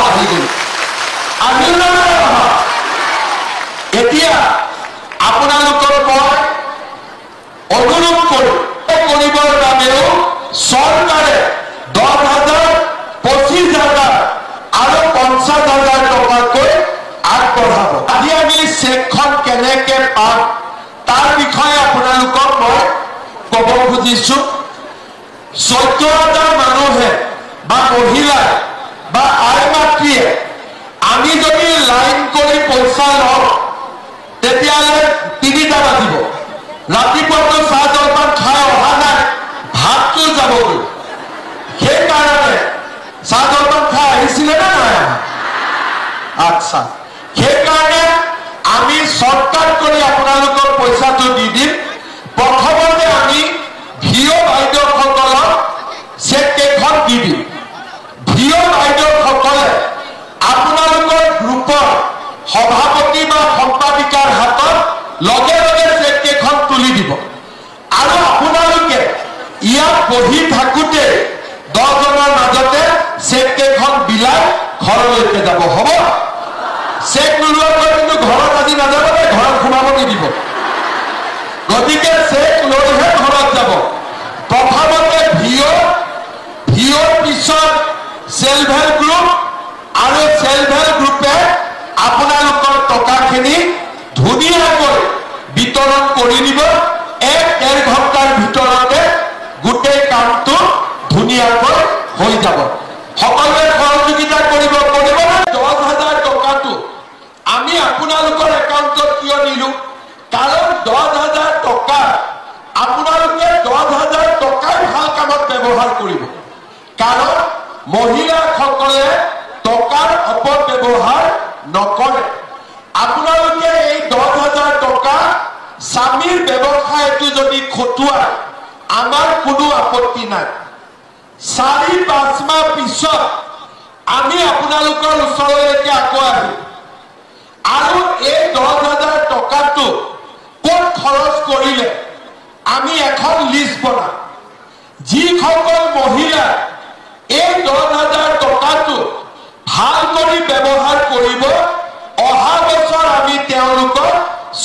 আহি গ'ল আহিল এতিয়া আপোনালোকৰ মই অনুৰোধ কৰোঁ কৰিবৰ বাবেও চৰকাৰে 10,000 25,000 আৰু 50,000 টকাকৈ আগবঢ়াব আজি আমি চেকখন কেনেকে পাম তাৰ বিষয়ে আপোনালোকক মই ক'ব খুজিছোঁ 14,000 মানুহে বা মহিলা বা আই মাতৃয়ে আমি যদি লাইন কৰি পইচা লওঁ তেতিয়াহ'লে 3টা বাজিব ৰাতিপুৱাটো চাহ জলপান খাই অহা নাই ভাতটো যাবগৈ সেইকাৰণে চাহ জলপান খাই আহিছিলে নে নাই আচ্ছা সেইকাৰণে আমি চৰ্টকাট কৰি আপোনালোকৰ পইচাটো দি দিম প্ৰথমতে আমি ভিঅ বাইদেউসকলক চেক কেইখন দি দিম ভিঅ বাইদেউসকলে আপোনালোকৰ গ্ৰুপৰ সভাপতি বা সম্পাদিকাৰ হাতত লগে লগে চেক কেইখন তুলি দিব আৰু আপোনালোকে ইয়াত বহি থাকোঁতে 10 জনৰ মাজতে চেক কেইখন বিলাই ঘৰলৈকে যাব হ'ব চেক নোলোৱাকৈ কিন্তু ঘৰত আজি নাযাব ঘৰত সোমাব নিদিব গতিকে চেক লৈহে ঘৰত যাব প্ৰথমতে ভিঅ'ৰ পিছত সেলফ হেল্প গ্ৰুপ আৰু সেলফ হেল্প গ্ৰুপে আপোনালোকৰ টকাখিনি ধুনীয়াকৈ বিতৰণ কৰি দিব 1-1.5 ঘণ্টাৰ ভিতৰতে গোটেই কামটো ধুনীয়াকৈ হৈ যাব সকলোৱে সহযোগিতা কৰিব 10,000 টকাটো আমি আপোনালোকৰ একাউণ্টত কিয় দিলোঁ কাৰণ 10,000 টকা আপোনালোকে 10,000 টকাই ভাল কামত ব্যৱহাৰ কৰিব কাৰণ মহিলাসকলে টকাৰ অপব্যৱহাৰ নকৰে আপোনালোকে এই 10,000 টকা স্বামীৰ ব্যৱসায়টো যদি খটুৱায় আমাৰ কোনো আপত্তি নাই 4-5 মাহ পিছত আমি আপোনালোকৰ ওচৰলৈকে আকৌ আহিম আৰু এই 10,000 টকাটো ক'ত খৰচ কৰিলে আমি এখন লিষ্ট বনাম যিসকল মহিলা এই 10,000 টকাটো ভাল কৰি ব্যৱহাৰ কৰিব অহা বছৰ আমি তেওঁলোকক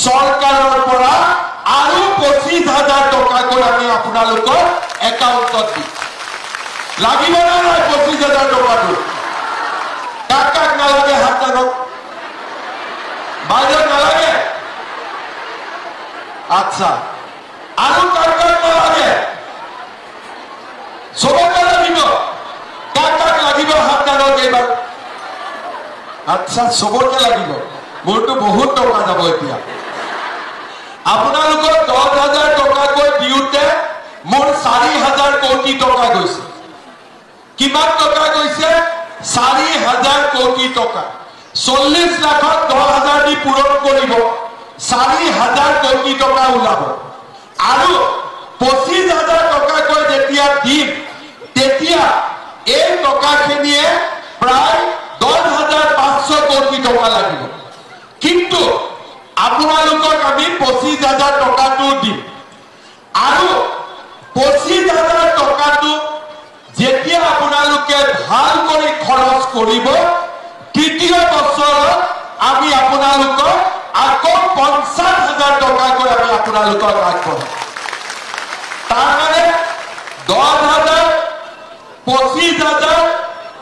চৰকাৰৰ পৰা আৰু 25,000 টকাকৈ আমি আপোনালোকৰ একাউণ্টত দিম লাগিব নে নাই 25,000 টকাটো কাক কাক নালাগে হাত টানক বাইদেউ নালাগে আচ্ছা আৰু কাক কাক নালাগে চবকে লাগিব কাক কাক লাগিব হাত টানক এইবাৰ আচ্ছা চবকে লাগিব মোৰতো বহুত টকা যাব এতিয়া আপোনালোকৰ 10,000 টকাকৈ দিওঁতে মোৰ 4,000 কোটি টকা গৈছে কিমান টকা গৈছে 4,000 কোটি টকা 40 লাখত 10,000 দি পূৰণ কৰিব 4,000 কোটি টকা ওলাব আৰু 25,000 টকাকৈ যেতিয়া দিম তেতিয়া এই টকাখিনিয়ে প্ৰায় 10,500 কোটি টকা লাগিব কিন্তু আপোনালোকক আমি 25,000 টকাটো দিম আৰু 25,000 টকাটো যেতিয়া আপোনালোকে ভাল কৰি খৰচ কৰিব তৃতীয় বছৰত আমি আপোনালোকক আকৌ 50,000 টকাকৈ আমি আপোনালোকক আগবঢ়াম তাৰমানে 10,000 25,000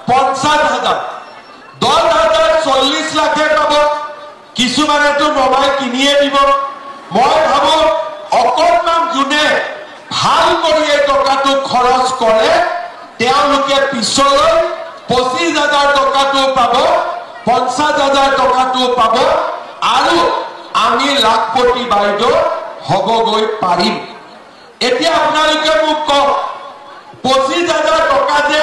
50,000 10,000 40 লাখে পাব কিছুমানেতো মোবাইল কিনিয়ে দিব মই ভাবো অকণমান যোনে ভাল কৰি এই টকাটো খৰচ কৰে তেওঁলোকে পিছলৈ 25,000 টকাটো পাব 50,000 টকাটো পাব আৰু আমি লাখপতি বাইদেউ হ'বগৈ পাৰিম এতিয়া আপোনালোকে মোক কওক 25,000 টকা যে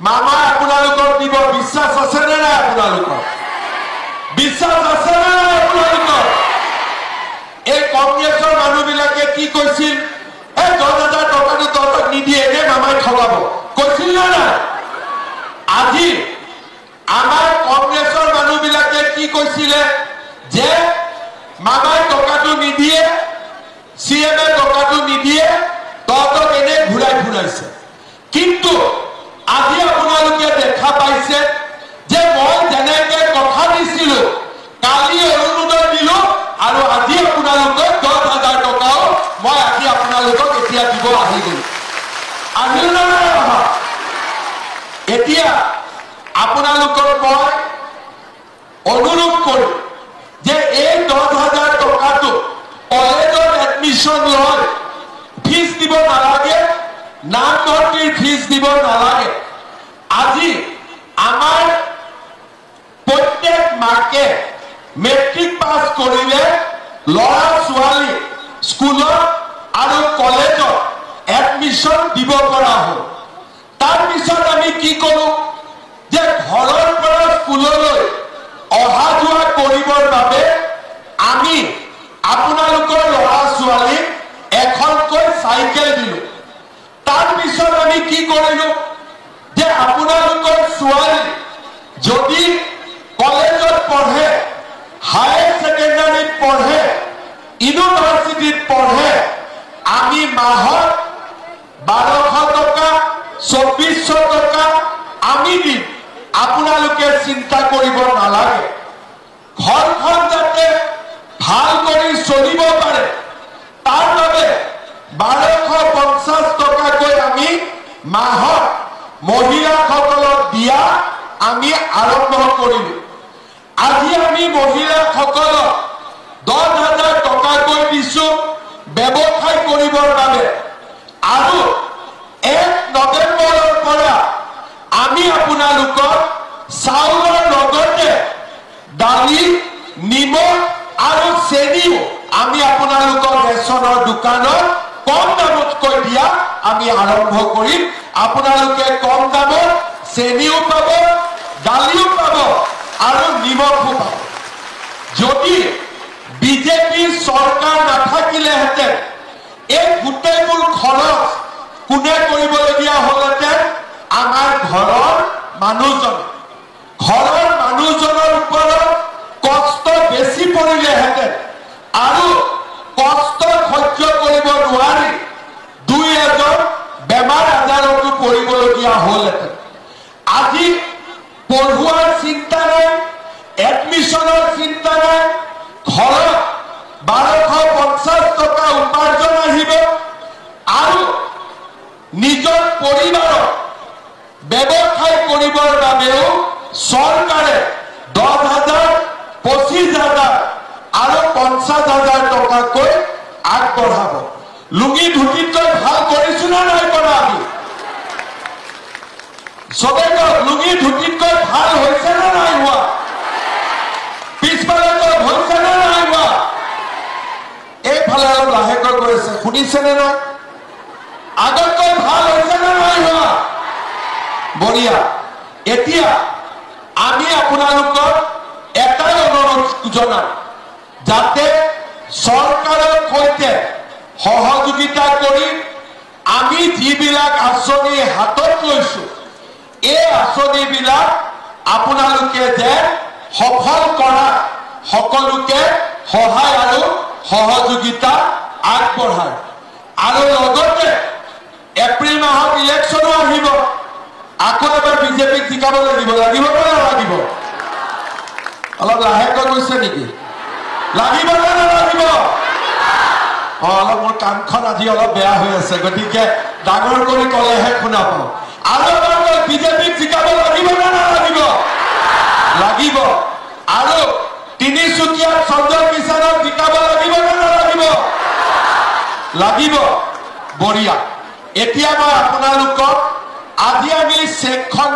মামা আপোনালোকক দিব বিশ্বাস আছে নে নাই আপোনালোকৰ বিশ্বাস আছে নে নাই আপোনালোকৰ এই কংগ্ৰেছৰ মানুহবিলাকে কি কৈছিল এই 10,000 টকাটো তহঁতক নিদিয়ে নে মামাই ঠগাব কৈছিল নে নাই আজি আমাৰ কংগ্ৰেছৰ মানুহবিলাকে কি কৈছিলে যে মামাই টকাটো নিদিয়ে সিএমএ টকাটো নিদিয়ে তহঁতক এনে ঘূৰাই ফুৰাইছে কিন্তু আজি আপোনালোকে দেখা পাইছে যে এতিয়া আপোনালোকৰ মই অনুৰোধ কৰো যে এই 10,000 টকাটো কলেজত এডমিশন লয় ফিজ দিব নালাগে, নামভৰ্তিৰ ফিজ দিব নালাগে। আজি আমাৰ প্ৰত্যেক মাকে মেট্ৰিক পাছ কৰিলে ল'ৰা ছোৱালী স্কুলত আৰু কলেজত এডমিশন দিব পৰা হ'ল। তাৰপিছত আমি কি কৰো যে ঘৰৰ পৰা স্কুললৈ অহা যোৱা কৰিবৰ বাবে আমি আপোনালোকৰ ল'ৰা ছোৱালীক এখনকৈ চাইকেল দিলো। তাৰপিছত আমি কি কৰিলো যে আপোনালোকৰ ছোৱালী যদি কলেজত পঢ়ে, হায়াৰ ছেকেণ্ডাৰীত পঢ়ে, ইউনিভাৰ্চিটিত পঢ়ে, আমি মাহত 1200 টকা 2400 টকা আমি দিম। আপোনালোকে চিন্তা কৰিব নালাগে। ঘৰখন যাতে ভাল কৰি চলিব পাৰে তাৰ বাবে 1250 টকাকৈ আমি মাহত মহিলাসকলক দিয়া আমি আৰম্ভ কৰিলো। আজি আমি মহিলাসকলক 10,000 টকাকৈ দিছো ব্যৱসায় কৰিবৰ বাবে। আৰু 1 নৱেম্বৰৰ পৰা আমি আপোনালোকক চাউলৰ লগতে দালি, নিমখ আৰু চেনিও আমি আপোনালোকৰ ৰেচনৰ দোকানত কম দামতকৈ দিয়া আমি আৰম্ভ কৰিম। আপোনালোকে কম দামত চেনিও পাব, দালিও পাব আৰু নিমখো পাব। যদি বিজেপি চৰকাৰ নাথাকিলেহেঁতেন এই গোটেইবোৰ খৰচ কোনে কৰিবলগীয়া হ'লহেঁতেন? আমাৰ ঘৰৰ মানুহজনে। ঘৰৰ মানুহজনৰ ওপৰত কষ্ট বেছি পৰিলেহেঁতেন আৰু কষ্ট সহ্য কৰিব নোৱাৰি 2-এজন বেমাৰ আজাৰতো পৰিবলগীয়া হ'লহেঁতেন। আজি পঢ়ুৱাৰ চিন্তা নাই, এডমিশনৰ চিন্তা নাই, ঘৰত 1250 টকা উপাৰ্জন আহিব আৰু নিজৰ পৰিবাৰক ব্যৱসায় কৰিবৰ বাবেও চৰকাৰে 10,000, 25,000 আৰু 50,000 টকাকৈ আগবঢ়াব। লুঙি ধুতিতকৈ ভাল কৰিছো নে নাই কৰা? আমি চবে কওক, লুঙি ধুতিতকৈ ভাল হৈছে নে নাই হোৱা? পিছফালে কওক, হৈছে নে নাই হোৱা? এইফালে অলপ লাহেকৈ কৰিছে, শুনিছে নে নাই? আগতকৈ ভাল হৈছে নে নাই হোৱা? বঢ়িয়া। এতিয়া আমি আপোনালোকক এটাই অনুৰোধ জনাম, যাতে চৰকাৰৰ সৈতে সহযোগিতা কৰি আমি যিবিলাক আঁচনি হাতত লৈছো এই আঁচনিবিলাক আপোনালোকে যে সফল কৰা সকলোকে সহায় আৰু সহযোগিতা আগবঢ়ায়। আৰু লগতে এপ্ৰিল মাহত ইলেকশ্যনো আহিব। আকৌ এবাৰ বিজেপিক জিকাব লাগিব, লাগিব নে নালাগিব? অলপ লাহেকৈ কৈছে নেকি? লাগিব নে নালাগিব? অলপ মোৰ কাণখন আজি অলপ বেয়া হৈ আছে, গতিকে ডাঙৰ কৰি ক'লেহে শুনা পাওঁ। আৰু এবাৰ বিজেপিক জিকাব লাগিব নে নালাগিব? লাগিব। আৰু তিনিচুকীয়াত সঞ্জয় কিষাণক জিকাব লাগিব নে নালাগিব? লাগিব। বঢ়িয়া। এতিয়া মই আপোনালোকক আজি আমি চেকখন